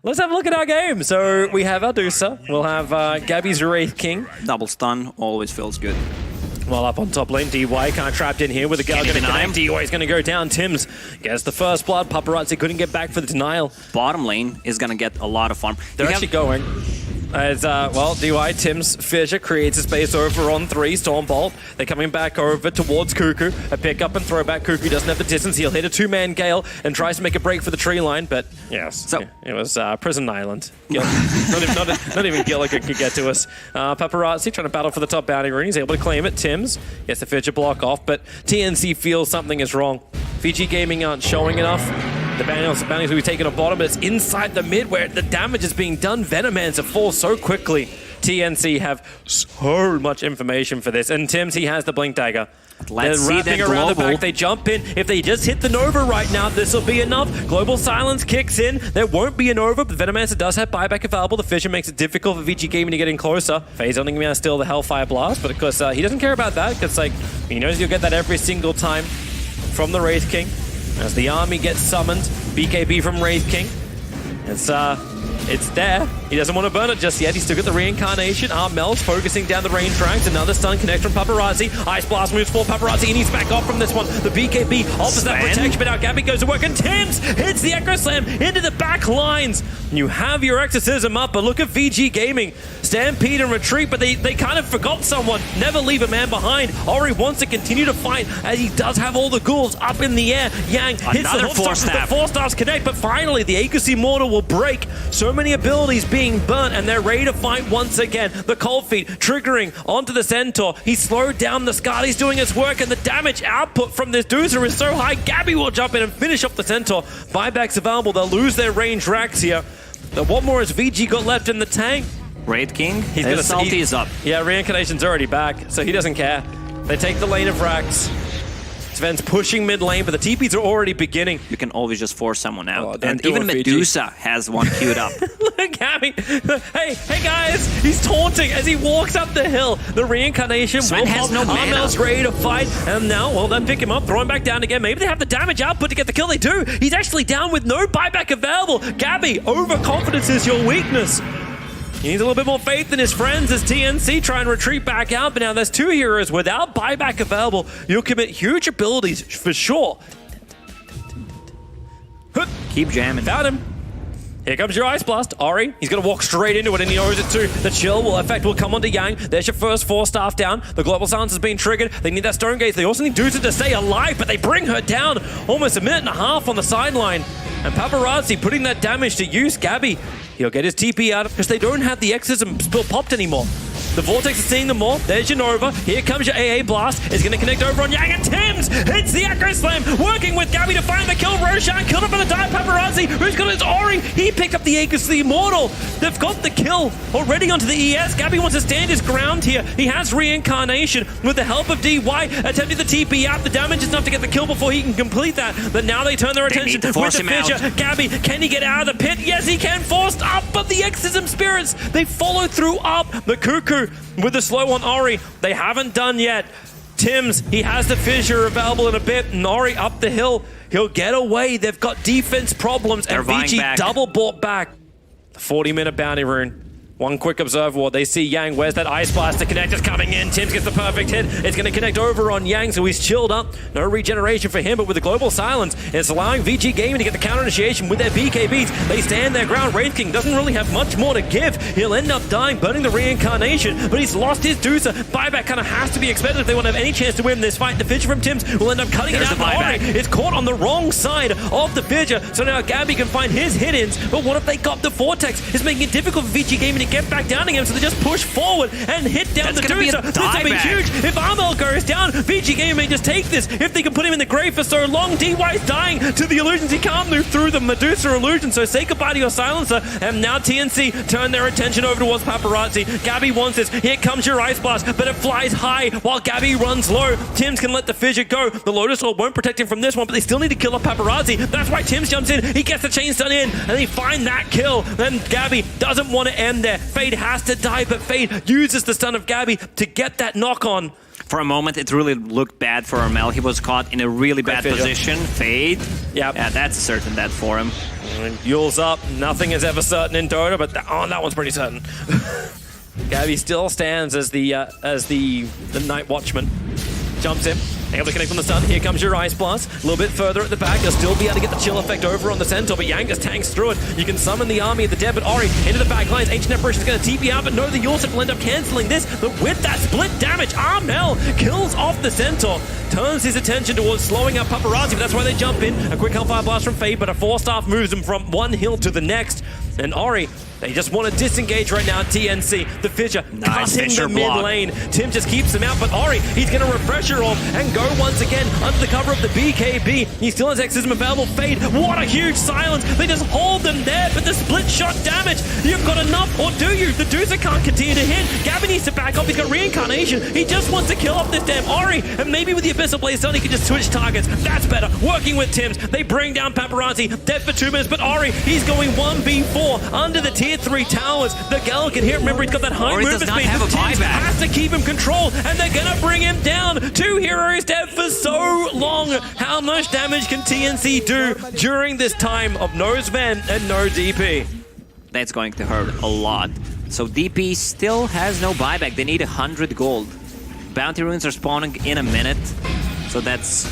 Let's have a look at our game. So we have our DOTA. We'll have Gabby's Wraith King. Double stun always feels good. Well, up on top lane, DY kind of trapped in here with the girl going to connect. DY is going to go down. Tims gets the first blood. Paparazzi couldn't get back for the denial. Bottom lane is going to get a lot of farm. They're actually going. As, well, DY, Tims, Fissure creates a space over on 3, Stormbolt. They're coming back over towards Cuckoo. A pick up and throw back. Cuckoo doesn't have the distance. He'll hit a 2-man Gale and tries to make a break for the tree line, but yes, so it was Prison Island. Not even Gilligan could get to us. Paparazzi trying to battle for the top bounty rune. He's able to claim it. Tims gets the Fissure block off, but TNC feels something is wrong. VG Gaming aren't showing enough. The bounties will be taken a bottom, but it's inside the mid where the damage is being done. Venomans have fallen so quickly. TNC have so much information for this. And Tims, he has the Blink Dagger. Let's see that around global. the back, they jump in. If they just hit the Nova right now, this will be enough. Global Silence kicks in. There won't be a Nova, but Venomancer does have buyback available. The Fissure makes it difficult for VG Gaming to get in closer. Phase only going to steal the Hellfire Blast, but of course he doesn't care about that because like he knows you'll get that every single time from the Wraith King. As the army gets summoned, BKB from Wraith King. It's there. He doesn't want to burn it just yet. He's still got the reincarnation. Armel's focusing down the range tracks. Another stun connect from Paparazzi. Ice Blast moves for Paparazzi. He needs to back off from this one. The BKB offers that protection, but now Gabby goes to work, and Tims hits the Echo Slam into the back lines. You have your Exorcism up, but look at VG Gaming. Stampede and retreat, but they kind of forgot someone. Never leave a man behind. Ori wants to continue to fight as he does have all the ghouls up in the air. Yang hits the Force Staff. The Force Staffs connect, but finally the Aegis Immortal will break. So many abilities being burnt, and they're ready to fight once again. The Cold Feet triggering onto the Centaur. He slowed down the Scar. He's doing his work, and the damage output from this DOTA is so high. Gabby will jump in and finish off the Centaur. Buybacks available. They'll lose their range racks here. What more has VG got left in the tank? Wraith King, his ulti is up. Yeah, Reincarnation's already back, so he doesn't care. They take the lane of racks. Sven's pushing mid lane, but the TPs are already beginning. You can always just force someone out. Oh, and even Medusa has one queued up. Look at me. Hey guys, he's taunting as he walks up the hill. The Reincarnation Sven has no mana. Armel's ready to fight, and now, well, they pick him up, throw him back down again. Maybe they have the damage output to get the kill. They do. He's actually down with no buyback available. Gabby, overconfidence is your weakness. He needs a little bit more faith in his friends as TNC try and retreat back out, but now there's 2 heroes without buyback available. You'll commit huge abilities for sure. Keep jamming. Found him. Here comes your Ice Blast. Ori, he's going to walk straight into it, and he knows it too. The chill will come onto Yang. There's your first 4-staff down. The Global Silence has been triggered. They need that Stone Gaze. They also need DOTA to stay alive, but they bring her down almost a minute and a half on the sideline. And Paparazzi putting that damage to use. Gabby, he'll get his TP out because they don't have the Exorcism spill popped anymore. The Vortex is seeing them more. There's your Nova. Here comes your AA Blast. It's going to connect over on Yang, and Tims hits the Echo Slam, working with Gabby to find the kill. Roshan killed him for the dive. Paparazzi, who's got his Ori. He picked up the Aegis the Immortal. They've got the kill already onto the ES. Gabby wants to stand his ground here. He has Reincarnation with the help of DY, attempting the TP out. The damage is enough to get the kill before he can complete that. But now they turn their attention with the Fissure. Gabby, can he get out of the pit? Yes, he can. Forced up, but the Exorcism Spirits, they follow through up. The Cuckoo with the slow on Ori, they haven't done yet. Tims, he has the Fissure available in a bit, and Ori up the hill. He'll get away. They've got defense problems, and VG double bought back. The 40-minute bounty rune. One quick observer ward. They see Yang. Where's that Ice Blast? The connect is coming in. Tims gets the perfect hit. It's going to connect over on Yang, so he's chilled up. No regeneration for him, but with the Global Silence, it's allowing VG Gaming to get the counter initiation with their BKBs. They stand their ground. Wraith King doesn't really have much more to give. He'll end up dying, burning the Reincarnation, but he's lost his DOTA. Buyback kind of has to be expected if they want to have any chance to win this fight. The Fissure from Tims will end up cutting it out. Ori is caught on the wrong side of the Fissure, so now Gabby can find his hit-ins, but what if they got the Vortex? It's making it difficult for VG Gaming to get back down again, so they just push forward and hit down the DOTA. This will be huge. If Armel goes down, VG Gaming may just take this. If they can put him in the grave for so long, DY's dying to the illusions. He can't move through the Medusa illusion, so say goodbye to your silencer. And now TNC turn their attention over towards Paparazzi. Gabby wants this. Here comes your Ice Blast, but it flies high while Gabby runs low. Tims can let the Fissure go. The Lotus Orb won't protect him from this one, but they still need to kill off Paparazzi. That's why Tims jumps in. He gets the chain stun in, and they find that kill. Then Gabby doesn't want to end there. Fade has to die, but Fade uses the stun of Gabby to get that knock on. For a moment, it really looked bad for Armel. He was caught in a really bad position. Fade. Yep. Yeah, that's a certain death for him. And Yule's up. Nothing is ever certain in Dota, but that one's pretty certain. Gabby still stands as the Night Watchman. Jumps in. Able to connect on the stun. Here comes your Ice Blast. A little bit further at the back. You'll still be able to get the chill effect over on the Centaur, but Yang just tanks through it. You can summon the army of the dead, but Ori into the back lines. Ancient Apparition is going to TP out, but no, the Yulsef will end up cancelling this. But with that split damage, Armel kills off the Centaur. Turns his attention towards slowing up Paparazzi, but that's why they jump in. A quick Hellfire Blast from Fade, but a 4-staff moves him from one hill to the next. And Ori, they just want to disengage right now. TNC, the Fissure, cutting the mid lane. Tim just keeps him out, but Ori, he's going to refresher off and go once again under the cover of the BKB. He still has Exorcism available. Fade, what a huge silence. They just hold them there, but the split shot damage. You've got enough, or do you? The DOTA can't continue to hit. Gabby needs to back up. He's got Reincarnation. He just wants to kill off this damn Ori, and maybe with the Abyssal Blaze done, he can just switch targets. That's better. Working with Tims, they bring down Paparazzi. Dead for 2 minutes, but Ori, he's going 1v4 under the tier 3 towers. The Gale can hit. Remember, he's got that high movement speed. Tims has to keep him controlled, and they're gonna bring him down. 2 heroes dead for so long. How much damage can TNC do during this time of no Sven and no DP? That's going to hurt a lot. So DP still has no buyback. They need 100 gold. Bounty runes are spawning in a minute, so that's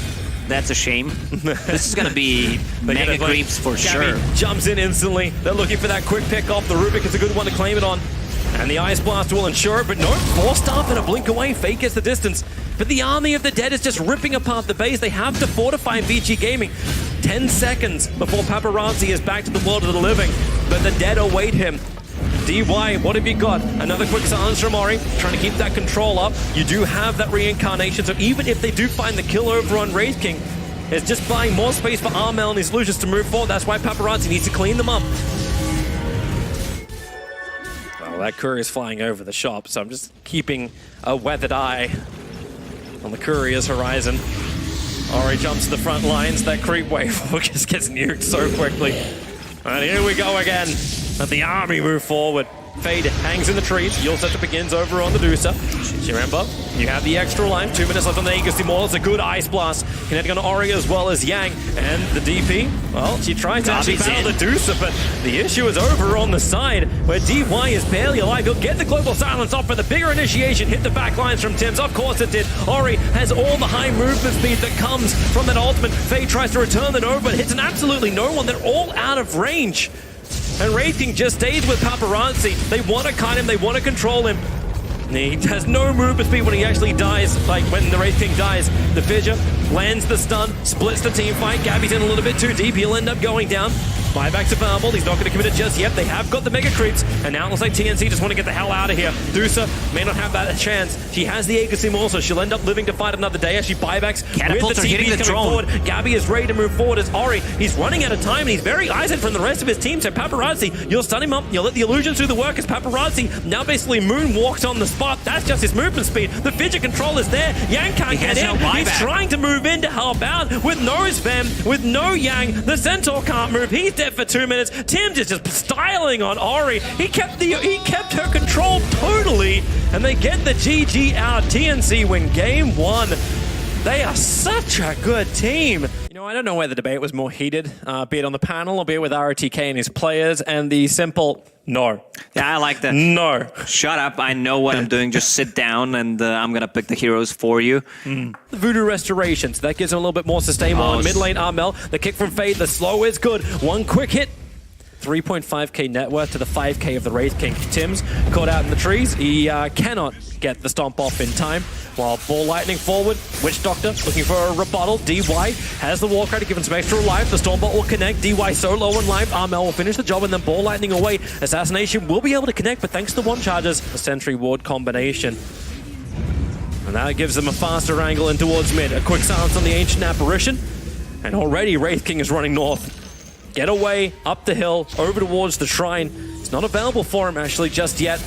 a shame. This is gonna be mega creeps for sure. Jumps in instantly. They're looking for that quick pick off. The Rubik is a good one to claim it on. And the Ice Blast will ensure it, but no, 4-staff and a blink away. Fate gets the distance. But the Army of the Dead is just ripping apart the base. They have to fortify VG Gaming. 10 seconds before Paparazzi is back to the world of the living. But the Dead await him. DY, what have you got? Another quick silence from Ori, trying to keep that control up. You do have that Reincarnation, so even if they do find the kill over on Wraith King, it's just buying more space for Armel and his Lucius to move forward. That's why Paparazzi needs to clean them up. Well, that courier's flying over the shop, so I'm just keeping a weathered eye on the courier's horizon. Ori jumps to the front lines. That creep wave just gets nuked so quickly. And here we go again. Let the army move forward. Fade hangs in the trees. Yule setup begins over on the DOTA. Remember, you have the extra life. 2 minutes left on the Aegis Immortal. It's a good Ice Blast. Connecting on Ori as well as Yang. And the DP, well, she tried to actually battle the DOTA, but the issue is over on the side where DY is barely alive. He'll get the Global Silence off, but the bigger initiation hit the back lines from Tims. Of course it did. Ori has all the high movement speed that comes from that ultimate. Fade tries to return the Nova, but hits an absolutely no one. They're all out of range. And Wraith King just stays with Paparazzi. They want to cut him, they want to control him. He has no movement speed when he actually dies, like when the Wraith King dies. The Fissure lands the stun, splits the team fight. Gabby's in a little bit too deep, he'll end up going down. Buybacks available, he's not going to commit it just yet. They have got the mega creeps, and now it looks like TNC just want to get the hell out of here. DOTA may not have that chance. She has the Aegis Immortal, so she'll end up living to fight another day as she buybacks. Catapults are hitting the drone. Forward. Gabby is ready to move forward as Ori. He's running out of time, and he's very isolated from the rest of his team. So Paparazzi, you'll stun him up, you'll let the illusions do the work as Paparazzi now basically moonwalks on the spot. That's just his movement speed. The Fissure control is there. Yang can't get in. He's trying to move in to help out with no Spam, with no Yang. The Centaur can't move. He's dead for 2 minutes. Tims is just styling on Ori. He kept her control totally, and they get the GG out. TNC win game 1. They are such a good team. You know, I don't know where the debate was more heated, be it on the panel or be it with ROTK and his players, and the simple no. Yeah, I like that. No. Shut up, I know what I'm doing. Just sit down and I'm going to pick the heroes for you. The Voodoo Restoration, so that gives him a little bit more sustain on mid lane Armel. The kick from Fade, the slow is good. One quick hit. 3.5k net worth to the 5k of the Wraith King. Tims caught out in the trees. He cannot get the stomp off in time. While Ball Lightning forward, Witch Doctor looking for a rebuttal. DY has the War Credit, given some extra life. The Stormbolt will connect. DY so low in life. Armel will finish the job and then Ball Lightning away. Assassination will be able to connect, but thanks to the one charges, a Sentry Ward combination. And that gives them a faster angle in towards mid. A quick silence on the Ancient Apparition. And already Wraith King is running north. Get away, up the hill, over towards the shrine. It's not available for him actually just yet.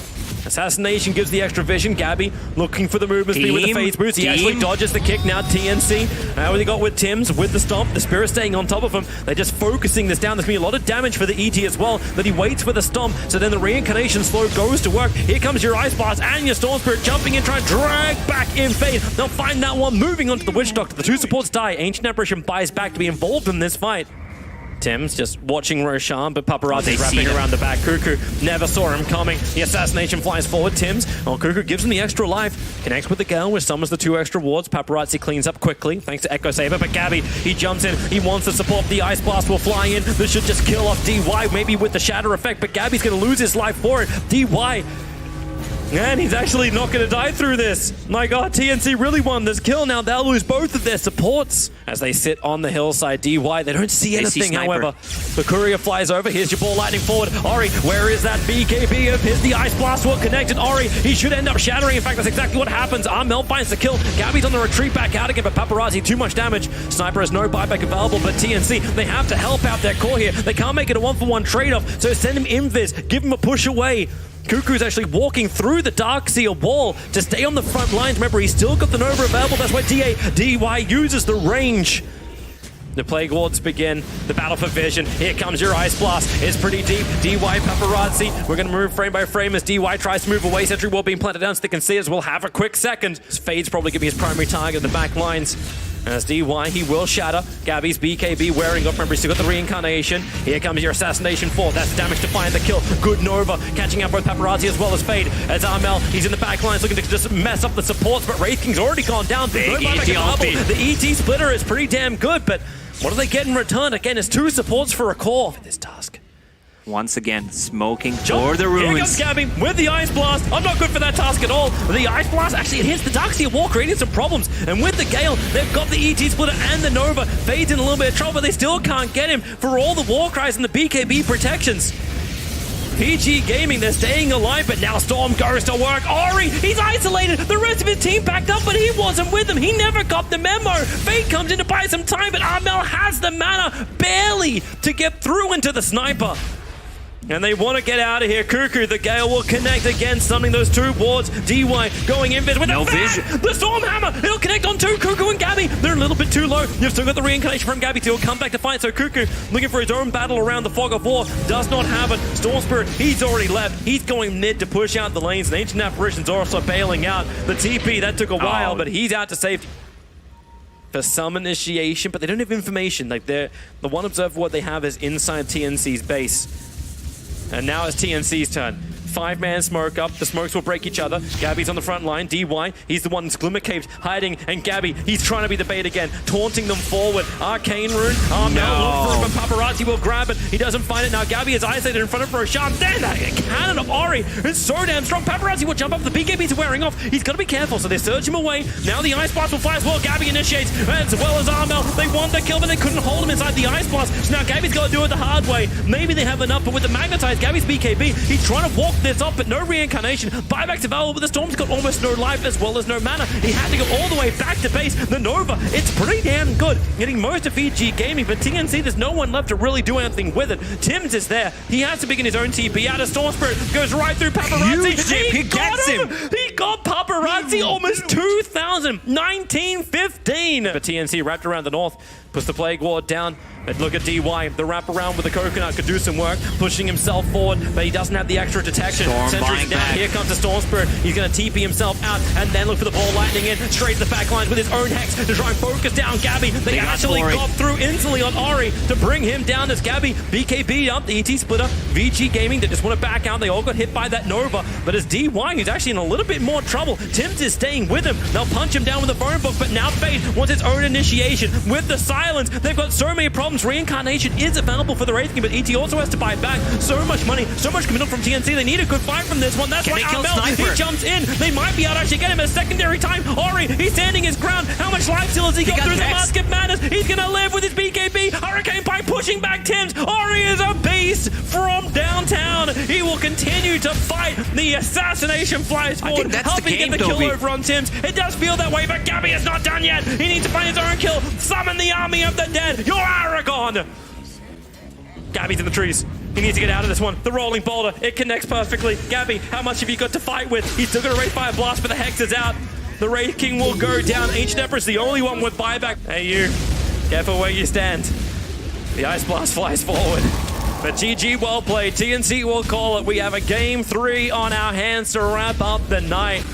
Assassination gives the extra vision. Gabby looking for the movement speed with the phase boost. He actually dodges the kick now. TNC. Now they got with Tims with the stomp. The Spirit staying on top of him. They're just focusing this down. There's going to be a lot of damage for the ET as well. That he waits for the stomp. So then the Reincarnation slow goes to work. Here comes your Ice Blast and your Storm Spirit jumping in, trying to drag back in Fade. They'll find that one moving onto the Witch Doctor. The 2 supports die. Ancient Apparition buys back to be involved in this fight. Tim's just watching Roshan, but Oh, they Paparazzi's see wrapping them. around the back. Cuckoo never saw him coming. The assassination flies forward. Tim's, Cuckoo gives him the extra life. Connects with the Gale, which summons the 2 extra wards. Paparazzi cleans up quickly, thanks to Echo Saber. But Gabby, he jumps in. He wants to support. The Ice Blast will fly in. This should just kill off DY, maybe with the Shatter effect. But Gabby's going to lose his life for it. DY. And he's actually not going to die through this. My god, TNC really won this kill. Now they'll lose both of their supports as they sit on the hillside. DY, they don't see anything, however. The courier flies over. Here's your ball lightning forward. Ori, where is that BKB of his? The Ice Blast will connect, and Ori, he should end up shattering. In fact, that's exactly what happens. Armel finds the kill. Gabby's on the retreat back out again, but Paparazzi, too much damage. Sniper has no buyback available, but TNC, they have to help out their core here. They can't make it a 1-for-1 trade-off, so send him invis. Give him a push away. Cuckoo's actually walking through the Darkseer wall to stay on the front lines. Remember, he's still got the Nova available. That's why DY uses the range. The Plague Wards begin. The battle for vision. Here comes your Ice Blast. It's pretty deep. DY Paparazzi. We're going to move frame by frame as DY tries to move away. Sentry wall being planted down so they can see us. We'll have a quick second. Fade's probably going to be his primary target in the back lines. As DY, he will shatter. Gabby's BKB wearing up. Remember, he's still got the reincarnation. Here comes your assassination 4. That's damage to find the kill. Good Nova, catching up both Paparazzi as well as Fade. As Armel, he's in the back lines looking to just mess up the supports, but Wraith King's already gone down. Big No buyback ET available. ulti. The ET splitter is pretty damn good, but what do they get in return? Again, it's 2 supports for a core for this task. Once again, smoking Jump. for the Here ruins. comes Gabby with the Ice Blast. I'm not good for that task at all. The Ice Blast, actually, it hits the Darkseer wall, creating some problems. And with the Gale, they've got the ET splitter and the Nova. Fade's in a little bit of trouble, but they still can't get him for all the war cries and the BKB protections. PG Gaming, they're staying alive, but now Storm goes to work. Ori, he's isolated. The rest of his team backed up, but he wasn't with them. He never got the memo. Fate comes in to buy some time, but Armel has the mana barely to get through into the sniper. And they want to get out of here. Cuckoo, the Gale will connect again, summoning those 2 wards. DY going in with No the vision. The Storm Hammer. It'll connect on 2. Cuckoo and Gabby. They're a little bit too low. You've still got the reincarnation from Gabby to come back to fight. So Cuckoo, looking for his own battle around the Fog of War, does not have it. Storm Spirit, he's already left. He's going mid to push out the lanes. And Ancient Apparition's also bailing out. The TP, that took a while, but he's out to safety for some initiation, but they don't have information. Like, the one observer what they have is inside TNC's base. And now it's TNC's turn. 5-man smoke up. The smokes will break each other. Gabby's on the front line. DY, he's the one that's Glimmer Caped, hiding. And Gabby, he's trying to be the bait again, taunting them forward. Arcane Rune. Oh, no. Look for it, but Paparazzi will grab it. He doesn't find it. Now Gabby is isolated in front of Roshan. Then that cannon of Ori is so damn strong. Paparazzi will jump up. The BKB's wearing off. He's got to be careful, so they surge him away. Now the Ice Blast will fly as well. Gabby initiates, as well as Armel. They want the kill, but they couldn't hold him inside the Ice Blast. So now Gabby's got to do it the hard way. Maybe they have enough, but with the Magnetize, Gabby's BKB, he's trying to walk this up, but no reincarnation. Buyback's available, but the Storm's got almost no life as well as no mana. He had to go all the way back to base. The Nova, it's pretty damn good. Getting most of PG Gaming, but TNC, there's no one left to really do anything with it. Tim's is there. He has to begin his own TP out of Storm Spirit. Goes right through Paparazzi. He gets him. He got Paparazzi almost 2,000. 1915. But TNC wrapped around the north. Puts the Plague Ward down. But look at DY. The wraparound with the coconut could do some work, pushing himself forward, but he doesn't have the extra detection. Storm Sentry's buying down. back. Here comes the Storm Spirit. He's going to TP himself out and then look for the ball lightning in. Straight to the back lines with his own Hex to try and focus down Gabby. They actually got through instantly on Ori to bring him down as Gabby BKB'd up. The ET splitter. VG Gaming, they just want to back out. They all got hit by that Nova. But as DY, he's actually in a little bit more trouble. Tim's is staying with him. They'll punch him down with the phone book, but now Fade wants its own initiation. With the silence, they've got so many problems. Reincarnation is available for the Wraith King, but ET also has to buy back. So much money, so much committal from TNC. They need a good fight from this one. That's why Armel, he jumps in. They might be able to actually get him a secondary time. Ori, he's standing his ground. How much life steal has he got through the Mask of Madness? He's going to live with his BKB. Hurricane Pipe pushing back Tim's. Ori is a beast from downtown. He will continue to fight. The assassination flies forward, helping get the kill over on Tim's. It does feel that way, but Gabby is not done yet. He needs to find his own kill. Summon the army of the dead. You're Aragon. Gabby's in the trees. He needs to get out of this one. The rolling boulder, it connects perfectly. Gabby, how much have you got to fight with? He's still got a Wraith Fire Blast, but the Hex is out. The Wraith King will go down. Ancient Emperor's the only one with buyback. Hey, you. Careful where you stand. The Ice Blast flies forward. But GG, well played. TNC will call it. We have a game 3 on our hands to wrap up the night.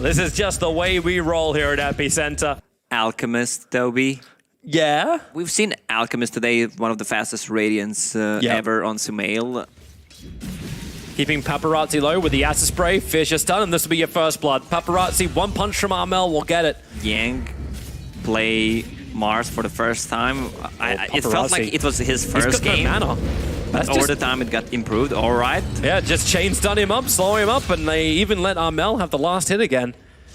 This is just the way we roll here at EPICENTER. Alchemist, Toby. Yeah. We've seen Alchemist today, one of the fastest Radiants ever on Sumail. Keeping Paparazzi low with the acid spray. Fisher stun, and this will be your first blood. Paparazzi, one punch from Armel will get it. Yang play Mars for the first time. It felt like it was his first game. No mana. That's Over the time it got improved. All right. Yeah, just chain stun him up, slow him up, and they even let Armel have the last hit again.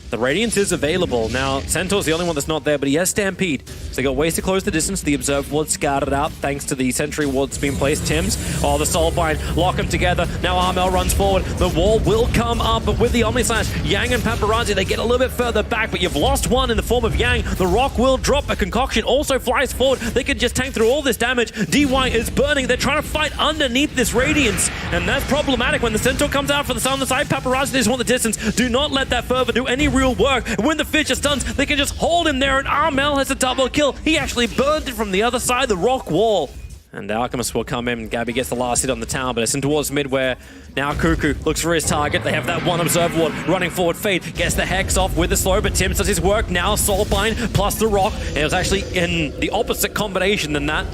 The Radiance is available. Now, Centaur's the only one that's not there, but he has Stampede. So they got ways to close the distance. The Observe Ward scouted out thanks to the Sentry Ward's being placed. Tims, the Soulbind, lock them together. Now Armel runs forward. The wall will come up, but with the Omni Slash, Yang and Paparazzi, they get a little bit further back, but you've lost one in the form of Yang. The Rock will drop. A Concoction also flies forward. They can just tank through all this damage. DY is burning. They're trying to fight underneath this Radiance, and that's problematic when the Centaur comes out for the sun on the side. Paparazzi just want the distance. Do not let that fervor do any real work. When the Fisher stuns, they can just hold him there, and Armel has a double kill. He actually burned it from the other side, the rock wall. And the Alchemist will come in. Gabby gets the last hit on the tower, but it's in towards mid where now Cuckoo looks for his target. They have that one Observe Ward running forward. Fade gets the Hex off with the slow, but Tim does his work. Now Soulbind plus the Rock. It was actually in the opposite combination than that.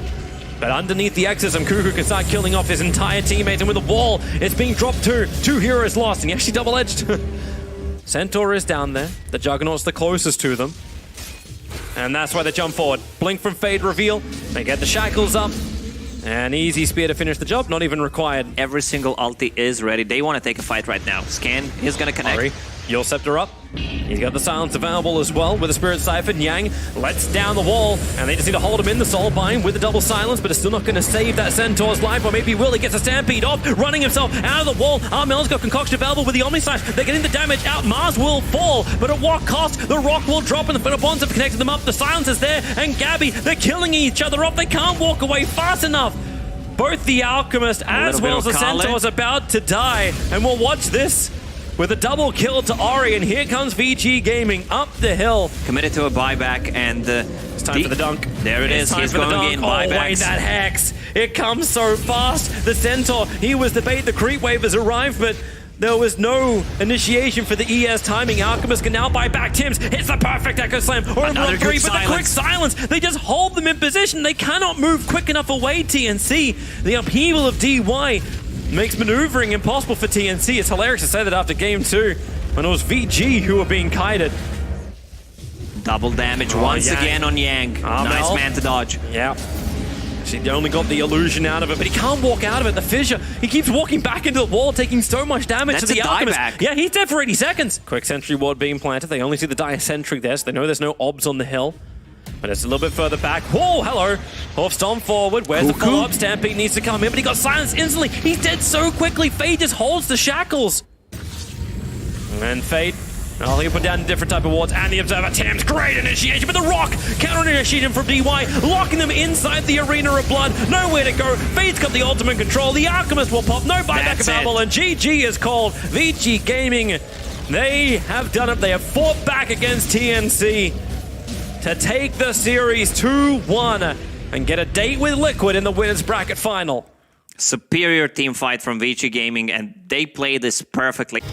But underneath the Exorcism, Cuckoo can start killing off his entire teammates, and with the wall, it's being dropped too. 2 heroes lost, and he actually double-edged. Centaur is down there. The Juggernaut's the closest to them. And that's why they jump forward. Blink from Fade reveal. They get the shackles up. An easy spear to finish the job, not even required. Every single ulti is ready. They want to take a fight right now. Scan is going to connect. Ari, Yule Scepter up. He's got the silence available as well with the Spirit Siphon. Yang lets down the wall, and they just need to hold him in the Soulbind with the double silence, but it's still not going to save that Centaur's life, or maybe will. He gets a Stampede off, running himself out of the wall. Armel's got Concoction available with the Omni Slash. They're getting the damage out. Mars will fall, but at what cost? The Rock will drop, and the Final Bonds have connected them up. The silence is there, and Gabby, they're killing each other off. They can't walk away fast enough. Both the Alchemist as well as the Centaur is about to die, and we'll watch this with a double kill to Ori, and here comes VG Gaming up the hill. Committed to a buyback, and it's time for the dunk. There it is. He's going to gain buybacks. Oh, wait, that Hex. It comes so fast. The Centaur, he was the bait. The creep wave has arrived, but there was no initiation for the ES timing. Alchemist can now buy back. Tims hits the perfect Echo Slam. Another 3, but the quick silence. They just hold them in position. They cannot move quick enough away, TNC. The upheaval of DY makes maneuvering impossible for TNC. It's hilarious to say that after game 2, when it was VG who were being kited. Double damage once again on Yang. Nice man to dodge. Yeah. She only got the illusion out of it, but he can't walk out of it. The Fissure, he keeps walking back into the wall, taking so much damage to the Alchemist. Dieback. Yeah, he's dead for 80 seconds. Quick Sentry Ward being planted. They only see the Dire Sentry there, so they know there's no obs on the hill. But it's a little bit further back. Whoa, hello. Half Stomp forward. Where's the follow-up? Stampede needs to come in, but he got silenced instantly. He's dead so quickly. Fade just holds the shackles. And Fade, he'll put down a different type of wards. And the Observer, Tim's great initiation, but the Rock counter-initiation from DY, locking them inside the Arena of Blood. Nowhere to go. Fade's got the ultimate control. The Alchemist will pop. No buyback available, and GG is called. VG Gaming, they have done it. They have fought back against TNC to take the series 2-1 and get a date with Liquid in the winners bracket final. Superior team fight from VG Gaming, and they play this perfectly.